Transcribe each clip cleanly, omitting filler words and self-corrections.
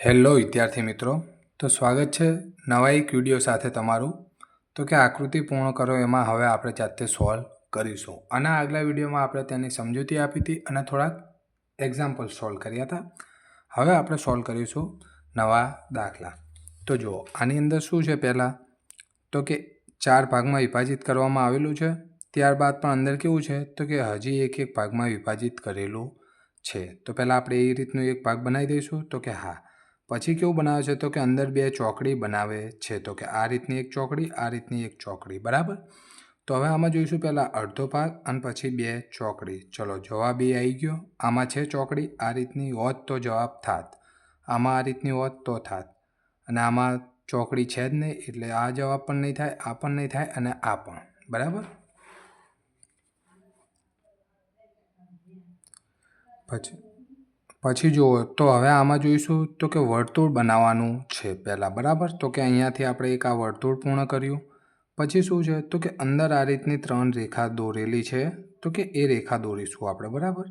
Hello વિદ્યાર્થી મિત્રો, તો સ્વાગત છે નવા એક વિડીયો સાથે તમારું. તો કે આકૃતિ પૂર્ણ કરો એમાં હવે આપણે જાતે સોલ્વ કરીશું. અને આગલા વિડીયોમાં આપણે તેની સમજૂતી આપી હતી અને થોડાક એક્ઝામ્પલ સોલ્વ કર્યા હતા. હવે આપણે સોલ્વ કરીશું નવા દાખલા. તો જુઓ, આની અંદર શું છે પહેલાં તો કે 4 ભાગમાં વિભાજિત કરવામાં આવેલું છે. ત્યારબાદ પણ અંદર કેવું છે તો કે હજી એક ભાગમાં વિભાજિત કરેલું છે. તો પહેલાં આપણે એ રીતનું એક ભાગ બનાવી દઈશું. તો કે હા. પછી કેવું બનાવે છે તો કે અંદર 2 ચોકડી બનાવે છે. તો કે આ રીતની એક ચોકડી, આ રીતની એક ચોકડી, બરાબર. તો હવે આમાં જોઈશું પહેલાં અડધો ભાગ અને પછી 2 ચોકડી. ચલો, જવાબ એ આવી ગયો. આમાં છે ચોકડી, આ રીતની હોત તો જવાબ થાત, આમાં આ રીતની હોત તો થાત, અને આમાં ચોકડી છે જ નહીં એટલે આ જવાબ પણ નહીં થાય, આ પણ નહીં થાય અને આ પણ, બરાબર. પછી જુઓ, તો હવે આમાં જોઈશું તો કે વર્તુળ બનાવવાનું છે પહેલાં, બરાબર. તો કે અહીંયાથી આપણે એક આ વર્તુળ પૂર્ણ કર્યું. પછી શું છે તો કે અંદર આ રીતની 3 રેખા દોરેલી છે. તો કે એ રેખા દોરીશું આપણે, બરાબર.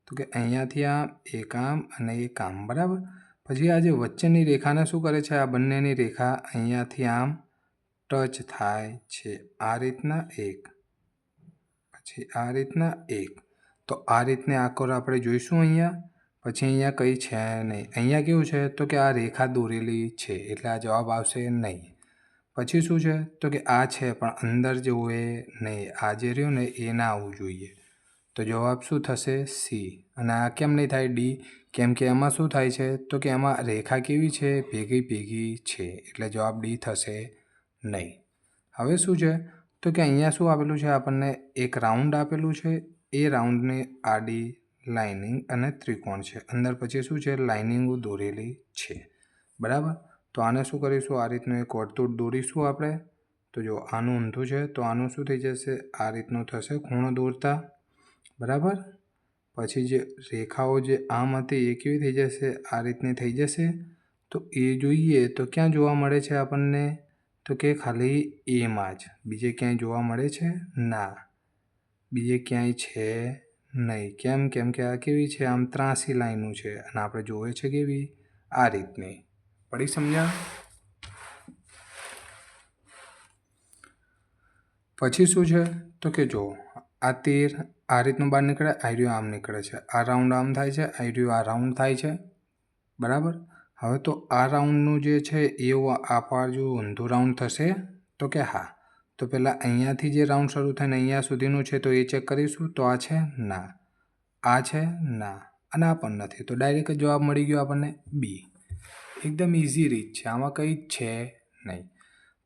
તો કે અહીંયાથી આમ, એક આમ અને એક આમ, બરાબર. પછી આ જે વચ્ચેની રેખાને શું કરે છે, આ બંનેની રેખા અહીંયાથી આમ ટચ થાય છે, આ રીતના એક, પછી આ રીતના એક. તો આ રીતને આકર આપણે જોઈશું અહીંયા. પછી અહીંયા કંઈ છે નહીં. અહીંયા કેવું છે તો કે આ રેખા દોરેલી છે એટલે આ જવાબ આવશે નહીં. પછી શું છે તો કે આ છે પણ અંદર જેવું એ નહીં, આ જે રહ્યું ને એ ના આવવું જોઈએ. તો જવાબ શું થશે? સી. અને આ કેમ નહીં થાય? ડી. કેમ કે એમાં શું થાય છે તો કે એમાં રેખા કેવી છે? ભેગી છે એટલે જવાબ ડી થશે નહીં. હવે શું છે તો કે અહીંયા શું આપેલું છે? આપણને એક રાઉન્ડ આપેલું છે. એ રાઉન્ડની આડી લાઇનિંગ અને ત્રિકોણ છે. અંદર પછી શું છે? લાઇનિંગો દોરેલી છે, બરાબર. તો આને શું કરીશું? આ રીતનું એક વર્તુળ દોરીશું આપણે. તો જો આનું ઊંધું છે તો આનું શું થઈ જશે? આ રીતનું થશે ખૂણો દોરતા, બરાબર. પછી જે રેખાઓ જે આમ હતી એ કેવી થઈ જશે? આ રીતની થઈ જશે. તો એ જોઈએ તો ક્યાં જોવા મળે છે આપણને? તો કે ખાલી એમાં જ. બીજે ક્યાંય જોવા મળે છે? ના, બીજે ક્યાંય છે નહીં. કેમ? કેમ કે આ કેવી છે? આમ ત્રાસી લાઈનો છે અને આપણે જોઈએ છે કેવી? આ રીતની. પડી સમજ્યા? પછી શું છે તો કે જો આ તીર આ રીતનું બહાર નીકળે, આયર્યું આમ નીકળે છે, આ રાઉન્ડ આમ થાય છે, આયર્યું આ રાઉન્ડ થાય છે, બરાબર. હવે તો આ રાઉન્ડનું જે છે એ આ બાજુ ઊંધું રાઉન્ડ થશે તો કે હા. તો પહેલાં અહીંયાથી જે રાઉન્ડ શરૂ થાય ને અહીંયા સુધીનું છે તો એ ચેક કરીશું. તો આ છે? ના. આ છે? ના. અને આ પણ નથી. તો ડાયરેક્ટ જ જવાબ મળી ગયો આપણને બી. એકદમ ઇઝી રીત છે, આમાં કંઈ જ છે નહીં.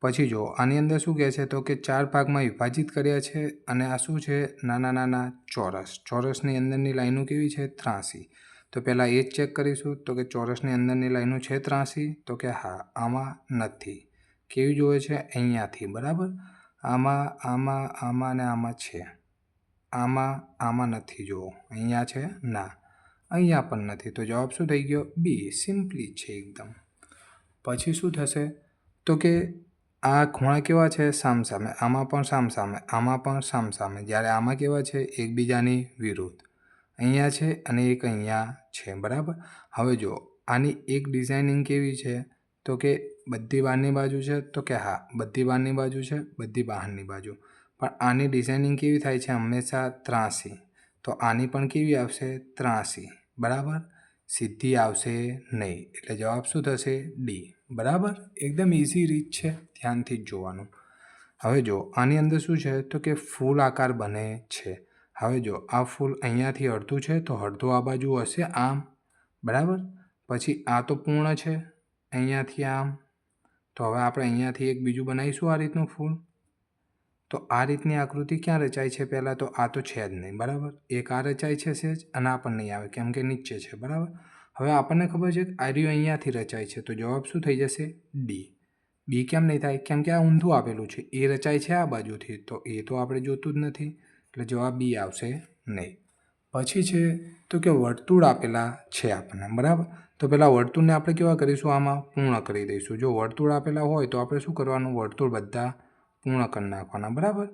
પછી જો આની અંદર શું કહે છે તો કે 4 ભાગમાં વિભાજિત કર્યા છે અને આ શું છે? નાના નાના ચોરસ. ચોરસની અંદરની લાઈનો કેવી છે? ત્રાસી. તો પહેલાં એ જ ચેક કરીશું. તો કે ચોરસની અંદરની લાઈનો છે ત્રાસી? તો કે હા. આમાં નથી. કેવી જોવે છે? અહીંયાથી, બરાબર. આમાં અને આમાં છે. આમાં નથી. જુઓ, અહીંયા છે? ના. અહીંયા પણ નથી. તો જવાબ શું થઈ ગયો? બી. સિમ્પલી છે એકદમ. પછી શું થશે તો કે આ ખૂણા કેવા છે? સામસામે. આમાં પણ સામસામે, આમાં પણ સામસામે. જ્યારે આમાં કેવા છે? એકબીજાની વિરુદ્ધ. અહીંયા છે અને એક અહીંયા છે, બરાબર. હવે જો આની એક ડિઝાઇનિંગ કેવી છે તો કે બધી બહારની બાજુ છે? તો કે હા, બધી બહારની બાજુ છે, બધી બહારની બાજુ. પણ આની ડિઝાઇનિંગ કેવી થાય છે? હંમેશા ત્રાસી. તો આની પણ કેવી આવશે? ત્રાસી, બરાબર. સીધી આવશે નહીં. એટલે જવાબ શું થશે? ડી, બરાબર. એકદમ ઇઝી રીત છે, ધ્યાનથી જ જોવાનું. હવે જો આની અંદર શું છે તો કે ફૂલ આકાર બને છે. હવે જો આ ફૂલ અહીંયાથી અડધું છે તો અડધું આ બાજુ હશે આમ, બરાબર. પછી આ તો પૂર્ણ છે અહીંયાથી આમ. તો હવે આપણે અહીંયાથી એક બીજું બનાવીશું આ રીતનું ફૂલ. તો આ રીતની આકૃતિ ક્યાં રચાય છે? પહેલાં તો આ તો છે જ નહીં, બરાબર. એક આ રચાય છે સહેજ અને આ પણ નહીં આવે કેમ કે નીચે છે, બરાબર. હવે આપણને ખબર છે કે આર્યું અહીંયાથી રચાય છે તો જવાબ શું થઈ જશે? ડી. બી કેમ નહીં થાય? કેમ કે આ ઊંધું આપેલું છે, એ રચાય છે આ બાજુથી, તો એ તો આપણે જોતું જ નથી એટલે જવાબ બી આવશે નહીં. પછી છે તો કે વર્તુળ આપેલા છે આપણને, બરાબર. તો પહેલાં વર્તુળને આપણે કેવા કરીશું? આમાં પૂર્ણ કરી દઈશું. જો વર્તુળ આપેલા હોય તો આપણે શું કરવાનું? વર્તુળ બધા પૂર્ણ કરી નાખવાના, બરાબર.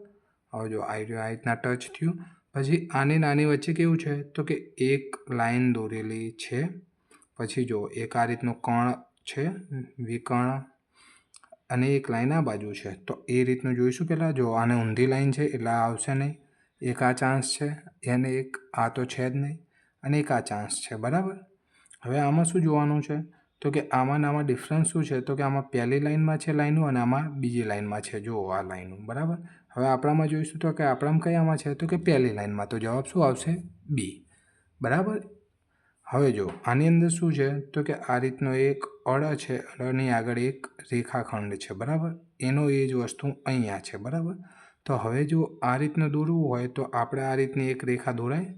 હવે જો આ રીતના ટચ થયું. પછી આની નાની વચ્ચે કેવું છે તો કે એક લાઈન દોરેલી છે. પછી જો એક આ રીતનું કર્ણ છે વિકર્ણ અને એક લાઈન આ બાજુ છે, તો એ રીતનું જોઈશું. પહેલાં જો આને ઊંધી લાઈન છે એટલે આ આવશે નહીં, એક આ ચાન્સ છે, એને એક આ તો છે જ નહીં, અને એક આ ચાન્સ છે. બરાબર. હવે આમાં શું જોવાનું છે તો કે આમાં આમાં ડિફરન્સ શું છે તો કે આમાં પહેલી લાઈનમાં છે લાઈનો અને આમાં બીજી લાઈનમાં છે. જુઓ આ લાઈનો. બરાબર. હવે આપણામાં જોઈશું તો કે આપણામાં કયામાં છે તો કે પહેલી લાઈનમાં, તો જવાબ શું આવશે? બી. બરાબર. હવે જો આની અંદર શું છે તો કે આ રીતનો એક અળ છે, અળની આગળ એક રેખાખંડ છે. બરાબર. એનો એ જ વસ્તુ અહીંયા છે. બરાબર. તો હવે જો આ રીતનું દોરવું હોય તો આપણે આ રીતની એક રેખા દોરાય,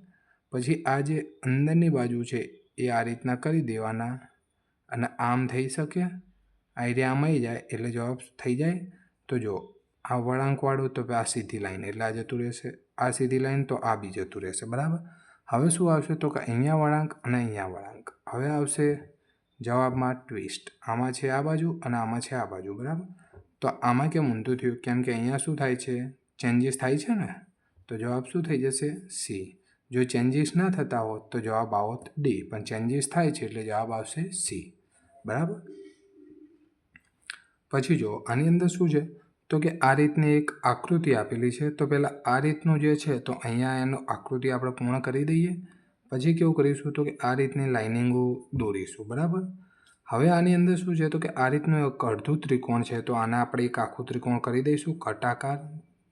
પછી આ જે અંદરની બાજુ છે એ આ રીતના કરી દેવાના અને આમ થઈ શકે, આઈડિયા આમ આવી જાય એટલે જવાબ થઈ જાય. તો જો આ વળાંકવાળું તો આ સીધી લાઈન એટલે આ જતું રહેશે, આ સીધી લાઈન તો આ બી જતું રહેશે. બરાબર. હવે શું આવશે તો કે અહીંયા વળાંક અને અહીંયા વળાંક. હવે આવશે જવાબમાં ટ્વિસ્ટ. આમાં છે આ બાજુ અને આમાં છે આ બાજુ. બરાબર. તો આમાં કેમ ઊંધું થયું? કેમ કે અહીંયા શું થાય છે? ચેન્જીસ થાય છે ને, તો જવાબ શું થઈ જશે? સી. જો ચેન્જીસ ના થતા હોત તો જવાબ આવત ડી, પણ ચેન્જીસ થાય છે એટલે જવાબ આવશે સી. બરાબર. પછી જો આની અંદર શું છે તો કે આ રીતની એક આકૃતિ આપેલી છે. તો પહેલાં આ રીતનું જે છે તો અહીંયા એનો આકૃતિ આપણે પૂર્ણ કરી દઈએ. પછી કેવું કરીશું તો કે આ રીતની લાઇનિંગો દોરીશું. બરાબર. હવે આની અંદર શું છે તો કે આ રીતનું એક અડધું ત્રિકોણ છે, તો આને આપણે એક આખું ત્રિકોણ કરી દઈશું કટાકાર.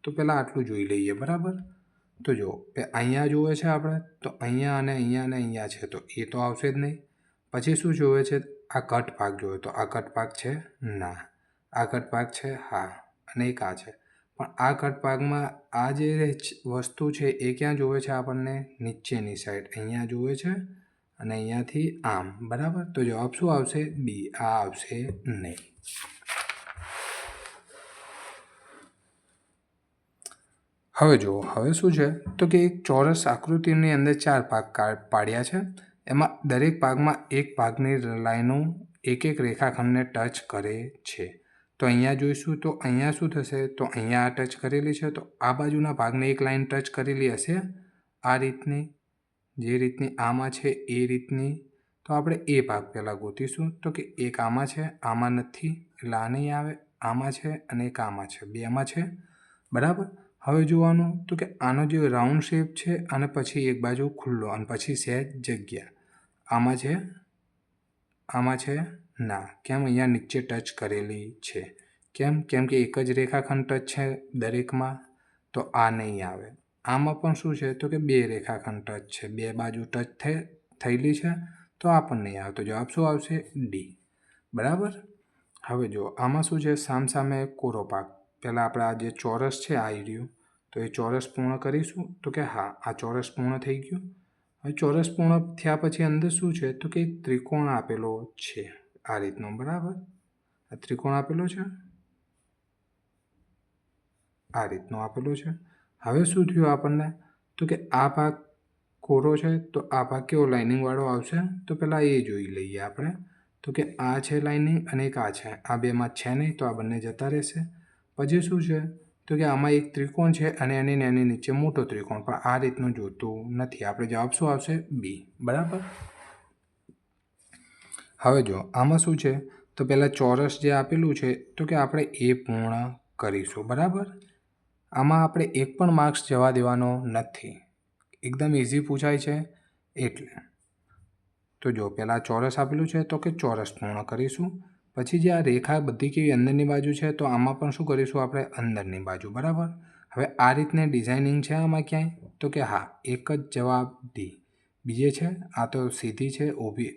તો પહેલાં આટલું જોઈ લઈએ. બરાબર. તો જો અહીંયા જોવે છે આપણે, તો અહીંયા અને અહીંયા છે, તો એ તો આવશે જ નહીં. પછી શું જોવે છે? આ કટ ભાગ જોવે, તો આ કટ ભાગ છે ના, આ કટ ભાગ છે હા, અને એક આ છે. પણ આ કટ ભાગમાં આ જે વસ્તુ છે એ ક્યાં જોવે છે? આપણને નીચેની સાઈડ અહીંયા જોવે છે અને અહીંયાથી આમ. બરાબર. તો જવાબ શું આવશે? બી. આ આવશે નહીં. હવે જુઓ, હવે શું છે તો કે એક ચોરસ આકૃતિની અંદર 4 ભાગ પાડ્યા છે. એમાં દરેક ભાગમાં એક ભાગની લાઈનો એક એક રેખાખંડને ટચ કરે છે. તો અહીંયા જોઈશું તો અહીંયા શું થશે તો અહીંયા આ ટચ કરેલી છે, તો આ બાજુના ભાગને એક લાઈન ટચ કરેલી હશે આ રીતની, જે રીતની આમાં છે એ રીતની. તો આપણે એ ભાગ પહેલાં ગોતીશું. તો કે એક આમાં છે, આમાં નથી એટલે આ નહીં આવે, આમાં છે અને એક આમાં છે, બેમાં છે. બરાબર. હવે જોવાનું તો કે આનો જે રાઉન્ડ શેપ છે અને પછી એક બાજુ ખુલ્લો અને પછી સહેજ જગ્યા. આમાં છે, આમાં છે ના. કેમ? અહીંયા નીચે ટચ કરેલી છે. કેમ? કેમ કે એક જ રેખાખંડ ટચ છે દરેકમાં, તો આ નહીં આવે. આમાં પણ શું છે તો કે 2 રેખાખંડ ટચ છે, 2 બાજુ ટચ થયેલી છે, તો આ પણ નહીં આવે. તો જવાબ શું આવશે? ડી. બરાબર. હવે જો આમાં શું છે? સામસામે કોરો ભાગ. પહેલાં આપણે આ જે ચોરસ છે આ રહ્યું, તો એ ચોરસ પૂર્ણ કરીશું. તો કે હા, આ ચોરસ પૂર્ણ થઈ ગયું. હવે ચોરસ પૂર્ણ થયા પછી અંદર શું છે તો કે એક ત્રિકોણ આપેલો છે આ રીતનો. બરાબર. આ ત્રિકોણ આપેલો છે, આ રીતનો આપેલો છે. હવે શું થયું આપણને તો કે આ ભાગ કોરો છે, તો આ ભાગ કેવો લાઇનિંગવાળો આવશે? તો પહેલાં એ જોઈ લઈએ આપણે. તો કે આ છે લાઇનિંગ અને એક આ છે, આ બેમાં છે નહીં, તો આ બંને જતા રહેશે. પછી શું છે તો કે આમાં એક ત્રિકોણ છે અને એની નીચે મોટો ત્રિકોણ, પણ આ રીતનું જોતું નથી. આપણે જવાબ શું આવશે? બી. બરાબર. હવે જો આમાં શું છે તો પહેલાં ચોરસ જે આપેલું છે તો કે આપણે એ પૂર્ણ કરીશું. બરાબર. આમાં આપણે એક પણ માર્ક્સ જવા દેવાનો નથી, એકદમ ઇઝી પૂછાય છે એટલે. તો જો પહેલાં ચોરસ આપેલું છે તો કે ચોરસ પૂર્ણ કરીશું. પછી જે આ રેખા બધી કેવી અંદરની બાજુ છે, તો આમાં પણ શું કરીશું આપણે? અંદરની બાજુ. બરાબર. હવે આ રીતની ડિઝાઇનિંગ છે આમાં ક્યાંય? તો કે હા, એક જ જવાબ ડી. બીજે છે આ તો સીધી છે, ઊભી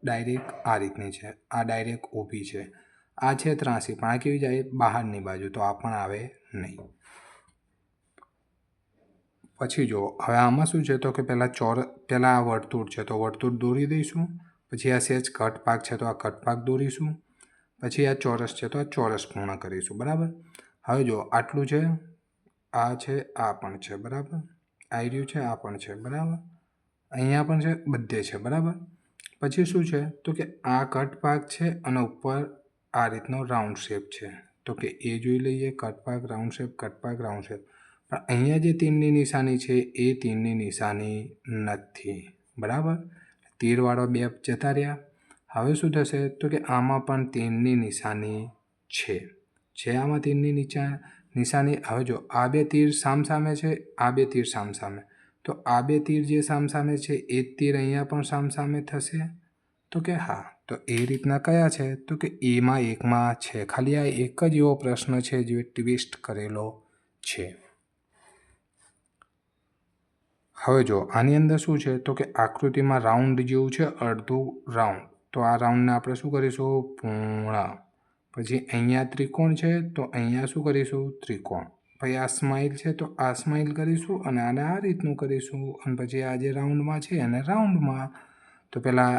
ડાયરેક્ટ આ રીતની છે, આ ડાયરેક્ટ ઊભી છે. આ છે ત્રાસી, પણ આ કેવી જાય? બહારની બાજુ, તો આ પણ આવે નહીં. પછી જો હવે આમાં શું છે તો કે પહેલાં આ વર્તુળ છે, તો વર્તુળ દોરી દઈશું. પછી આ સહેજ કટ ભાગ છે, તો આ કટ ભાગ દોરીશું. પછી આ ચોરસ છે, તો આ ચોરસ પૂર્ણ કરીશું. બરાબર. હવે જો આટલું છે, આ છે, આ પણ છે. બરાબર. આ રહ્યું છે, આ પણ છે. બરાબર. અહીંયા પણ છે, બધે છે. બરાબર. પછી શું છે તો કે આ કટ ભાગ છે અને ઉપર આ રીતનો રાઉન્ડ શેપ છે, તો કે એ જોઈ લઈએ. કટ ભાગ, રાઉન્ડ શેપ, કટ ભાગ, રાઉન્ડ શેપ. પણ અહીંયા જે તીરની નિશાની છે એ તીરની નિશાની નથી. બરાબર. તીરવાળો 2 જતા રહ્યા. હવે શું થશે તો કે આમાં પણ તીરની નિશાની છે આમાં તીરની નિશાની. હવે જો આ બે તીર સામસામે છે, આ બે તીર સામસામે, તો આ બે તીર જે સામસામે છે એ જ તીર અહીંયા પણ સામસામે થશે તો કે હા. તો એ રીતના કયા છે તો કે એમાં એકમાં છે. ખાલી આ એક જ એવો પ્રશ્ન છે જે ટ્વિસ્ટ કરેલો છે. હવે જો આની અંદર શું છે તો કે આકૃતિમાં રાઉન્ડ જેવું છે, અડધું રાઉન્ડ. તો આ રાઉન્ડને આપણે શું કરીશું પૂર્ણ. પછી અહીંયા ત્રિકોણ છે તો અહીંયા શું કરીશું ત્રિકોણ. પછી આ સ્માઇલ છે તો આ સ્માઇલ કરીશું અને આને આ રીતનું કરીશું. અને પછી આ જે રાઉન્ડમાં છે એને રાઉન્ડમાં. તો પહેલાં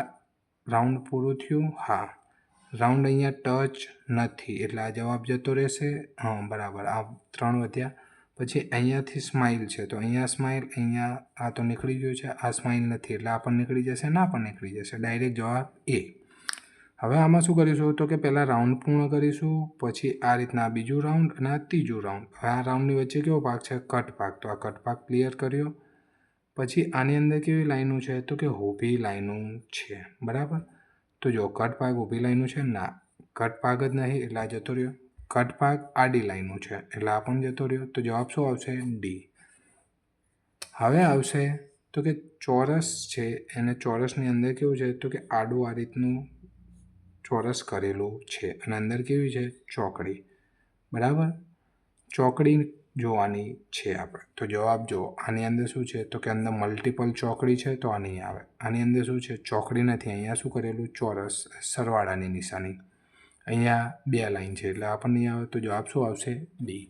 રાઉન્ડ પૂરું થયું. હા, રાઉન્ડ અહીંયા ટચ નથી એટલે આ જવાબ જતો રહેશે. હા બરાબર, આ 3 વધ્યા. પછી અહીંયાથી સ્માઇલ છે તો અહીંયા સ્માઇલ, અહીંયા આ તો નીકળી ગયું છે, આ સ્માઇલ નથી એટલે આ પણ નીકળી જશે, ના પણ નીકળી જશે. ડાયરેક્ટ જવાબ એ. હવે આમાં શું કરીશું તો કે પહેલાં રાઉન્ડ પૂર્ણ કરીશું, પછી આ રીતના બીજું રાઉન્ડ અને આ ત્રીજું રાઉન્ડ. હવે આ રાઉન્ડની વચ્ચે કેવો ભાગ છે કટ ભાગ, તો આ કટ ભાગ ક્લિયર કર્યો. પછી આની અંદર કેવી લાઈનો છે તો કે ઊભી લાઈનો છે. બરાબર, તો જો કટ ભાગ ઊભી લાઈનો છે, ના કટ ભાગ જ નહીં એટલે આ જતો રહ્યો. કટ ભાગ આડી લાઈનો છે એટલે આ પણ જતો રહ્યો. તો જવાબ શું આવશે ડી. હવે આવશે તો કે ચોરસ છે, એને ચોરસની અંદર કેવું છે તો કે આડું આ રીતનું ચોરસ કરેલું છે અને અંદર કેવી છે ચોકડી. બરાબર, ચોકડી જોવાની છે આપણે. તો જવાબ જો આની અંદર શું છે તો કે અંદર મલ્ટિપલ ચોકડી છે તો આ નહીં આવે. આની અંદર શું છે ચોકડી નથી, અહીંયા શું કરેલું ચોરસ, સરવાળાની નિશાની. અહીંયા 2 લાઈન છે એટલે આ પણ નહીં આવે. તો જવાબ શું આવશે ડી.